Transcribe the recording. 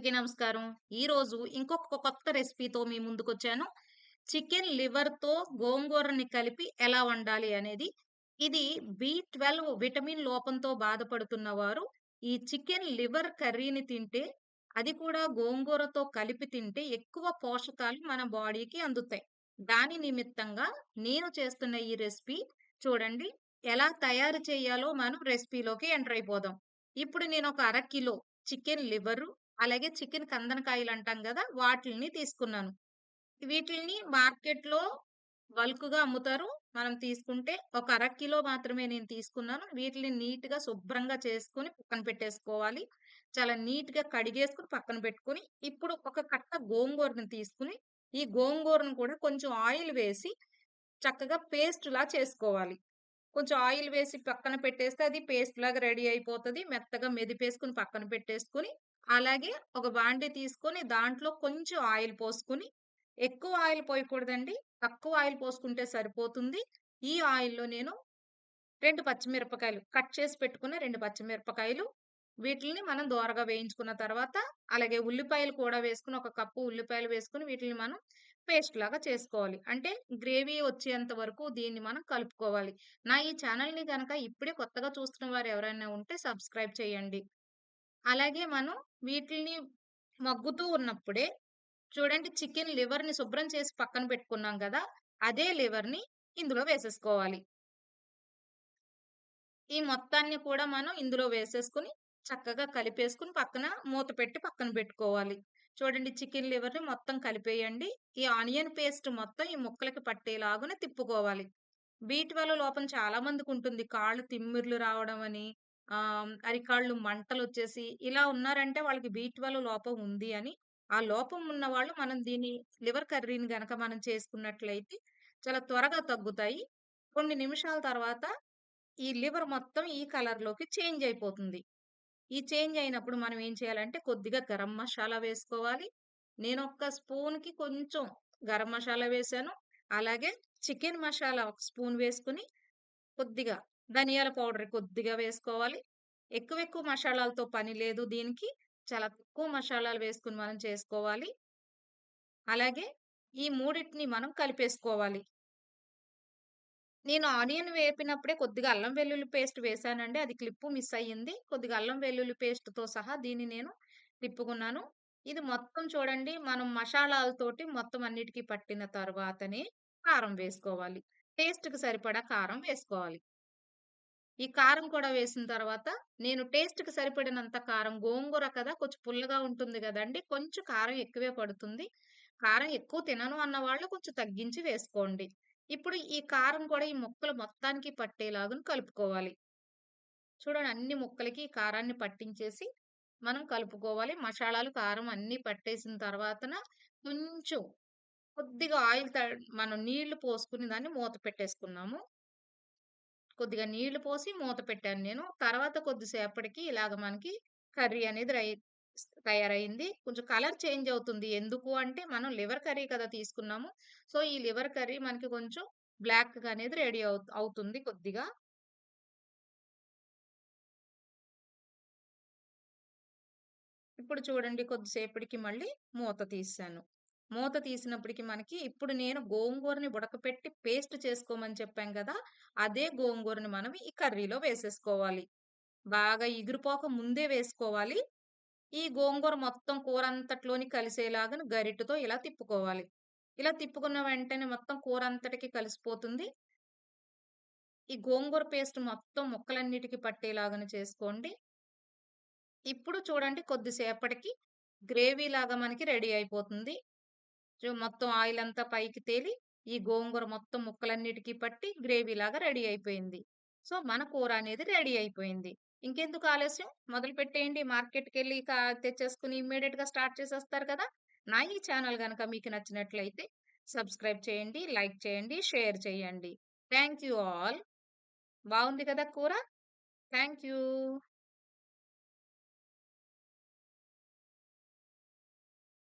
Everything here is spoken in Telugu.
అందరికీ నమస్కారం. ఈరోజు ఇంకొక కొత్త రెసిపీతో మీ ముందుకొచ్చాను. చికెన్ లివర్‌తో గోంగూరని కలిపి ఎలా వండాలి అనేది. ఇది బి12 విటమిన్ లోపంతో బాధపడుతున్న వారు ఈ చికెన్ లివర్ కర్రీని తింటే, అది కూడా గోంగూరతో కలిపి తింటే ఎక్కువ పోషకాలు మన బాడీకి అందుతాయి. దాని నిమిత్తంగా నేను చేస్తున్న ఈ రెసిపీ చూడండి. ఎలా తయారు చేయాలో మనం రెసిపీలోకి ఎంటర్ అయిపోదాం. ఇప్పుడు నేను ఒక అర కిలో చికెన్ లివరు, అలాగే చికెన్ కందనకాయలంటాం గదా! వాటిల్ని తీసుకున్నాను. వీటిల్ని మార్కెట్‌లో బల్క్‌గా అమ్ముతారు. మనం తీసుకుంటే ఒక అర కిలో మాత్రమే నేను తీసుకున్నాను. వీటిని నీట్‌గా శుభ్రంగా చేసుకొని పక్కన పెట్టేసుకోవాలి. చాలా నీట్‌గా కడిగేసుకొని పక్కన పెట్టుకొని, ఇప్పుడు ఒక కట్ట గోంగూరని తీసుకొని, ఈ గోంగూరను కూడా కొంచెం ఆయిల్ వేసి చక్కగా పేస్ట్‌లా చేసుకోవాలి. కొంచెం ఆయిల్ వేసి పక్కన పెట్టేస్తే అది పేస్ట్ లాగా రెడీ అయిపోతది. మెత్తగా మెదిపేసుకొని పక్కన పెట్టేసుకొని, అలాగే ఒక బాండీ తీసుకొని దాంట్లో కొంచెం ఆయిల్ పోసుకొని, ఎక్కువ ఆయిల్ పోయకూడదండి. తక్కువ ఆయిల్ పోసుకుంటే సరిపోతుంది. ఈ ఆయిల్‌లో నేను 2 పచ్చిమిరపకాయలు కట్ చేసి పెట్టుకున్న 2 పచ్చిమిరపకాయలు, వీటిల్ని మనం దోరగా వేయించుకున్న తర్వాత, అలాగే ఉల్లిపాయలు కూడా వేసుకొని, ఒక కప్పు ఉల్లిపాయలు వేసుకొని వీటిల్ని మనం పేస్ట్ లాగా చేసుకోవాలి. అంటే గ్రేవీ వచ్చేంత వరకు దీన్ని మనం కలుపుకోవాలి. నా ఈ ఛానెల్‌ని గనక ఇప్పుడే కొత్తగా చూస్తున్న వారు ఎవరైనా ఉంటే సబ్స్క్రైబ్ చేయండి. అలాగే మనం వీటిల్ని మగ్గుతూ ఉన్నప్పుడే చూడండి, చికెన్ లివర్‌ని శుభ్రం చేసి పక్కన పెట్టుకున్నాం గదా! అదే లివర్‌ని ఇందులో వేసేసుకోవాలి. ఈ మొత్తాన్ని కూడా మనం ఇందులో వేసేసుకొని, చక్కగా కలిపేసుకొని పక్కన మూత పెట్టి పక్కన పెట్టుకోవాలి. చూడండి, చికెన్ లివర్‌ని మొత్తం కలిపేయండి. ఈ ఆనియన్ పేస్ట్ మొత్తం ఈ ముక్కలకి పట్టేలాగున తిప్పుకోవాలి. బి12 లోపం చాలా మందికుంటుంది. కాళ్ళు తిమ్మిర్లు రావడం అని, అరికాళ్ళు మంటలొచ్చేసి ఇలా ఉన్నారంటే వాళ్ళకి బి12 లోపం ఉంది అని. ఆ లోపం ఉన్నవాళ్ళు మనం దీన్ని లివర్ కర్రీని గనక మనం చేసుకున్నట్లయితే చాలా త్వరగా తగ్గుతాయి. కొన్ని నిమిషాల తర్వాత ఈ లివర్ మొత్తం ఈ కలర్‌లోకి చేంజ్ అయిపోతుంది. ఈ చేంజ్ అయినప్పుడు మనం ఏం చేయాలంటే కొద్దిగా గరం మషాలా వేసుకోవాలి. నేనొక్క స్పూన్‌కి కొంచెం గరం మషాలా వేశాను. అలాగే చికెన్ మషాలా ఒక స్పూన్ వేసుకొని, కొద్దిగా ధనియాల పౌడర్ కొద్దిగా వేసుకోవాలి. ఎక్కువ ఎక్కువ మషాలాలతో పని లేదు దీనికి. చాలా తక్కువ మషాలాలు వేసుకొని మనం చేసుకోవాలి. అలాగే ఈ మూడిటిని మనం కలిపేసుకోవాలి. నేను ఆనియన్ వేపినప్పుడే కొద్దిగా అల్లం వెల్లుల్లి పేస్ట్ వేశానండి. అది క్లిప్పు మిస్ అయ్యింది. కొద్దిగా అల్లం వెల్లుల్లి పేస్ట్‌తో సహా దీన్ని నేను తిప్పుకున్నాను. ఇది మొత్తం చూడండి, మనం మషాలాలతోటి మొత్తం అన్నిటికి పట్టిన తర్వాతనే కారం వేసుకోవాలి. టేస్ట్‌కి సరిపడా కారం వేసుకోవాలి. ఈ కారం కూడా వేసిన తర్వాత నేను టేస్ట్‌కి సరిపడినంత కారం, గోంగూర కదా కొంచెం పుల్లగా ఉంటుంది గదండీ! కొంచెం కారం ఎక్కువే పడుతుంది. కారం ఎక్కువ తినను అన్నవాళ్ళు కొంచెం తగ్గించి వేసుకోండి. ఇప్పుడు ఈ కారం కూడా ఈ ముక్కలు మొత్తానికి పట్టేలాగా కలుపుకోవాలి. చూడండి, అన్ని ముక్కలకి ఈ కారాన్ని పట్టించేసి మనం కలుపుకోవాలి. మషాలాలు, కారం అన్నీ పట్టేసిన తర్వాతన కొంచెం కొద్దిగా ఆయిల్ మనం నీళ్లు పోసుకొని దాన్ని మూత పెట్టేసుకున్నాము. కొద్దిగా నీళ్లు పోసి మూత పెట్టాను నేను. తర్వాత కొద్దిసేపటికి ఇలాగ మనకి కర్రీ అనేది తయారయింది. కొంచెం కలర్ చేంజ్ అవుతుంది. ఎందుకు అంటే మనం లివర్ కర్రీ కదా తీసుకున్నాము. సో, ఈ లివర్ కర్రీ మనకి కొంచెం బ్లాక్‌గా అనేది రెడీ అవుతుంది కొద్దిగా. ఇప్పుడు చూడండి, కొద్దిసేపటికి మళ్ళీ మూత తీశాను. మూత తీసినప్పటికి మనకి ఇప్పుడు నేను గోంగూరని ఉడకపెట్టి పేస్ట్ చేసుకోమని చెప్పాం గదా! అదే గోంగూరని మనం ఈ కర్రీలో వేసేసుకోవాలి. బాగా ఇగిరిపోక ముందే వేసుకోవాలి. ఈ గోంగూర మొత్తం కూరంతట్లోని కలిసేలాగా గరిటెతో ఇలా తిప్పుకోవాలి. ఇలా తిప్పుకున్న వెంటనే మొత్తం కూరంతటికి కలిసిపోతుంది. ఈ గోంగూర పేస్ట్ మొత్తం ముక్కలన్నిటికి పట్టేలాగాన చేసుకోండి. ఇప్పుడు చూడండి, కొద్దిసేపటికి గ్రేవీలాగా మనకి రెడీ అయిపోతుంది. మొత్తం ఆయిల్ అంతా పైకి తేలి, ఈ గోంగూర మొత్తం ముక్కలన్నిటికి పట్టి గ్రేవీలాగా రెడీ అయిపోయింది. సో, మన కూర అనేది రెడీ అయిపోయింది. ఇంకెందుకు ఆలస్యం, మొదలుపెట్టేయండి. మార్కెట్‌కెళ్ళి తెచ్చేసుకొని ఇమ్మీడియేట్‌గా స్టార్ట్ చేసేస్తారు కదా! నా ఈ ఛానల్ గనక మీకు నచ్చినట్లయితే సబ్స్క్రైబ్ చేయండి, లైక్ చేయండి, షేర్ చేయండి. Thank you all. బావుంది కదా కూర? Thank you.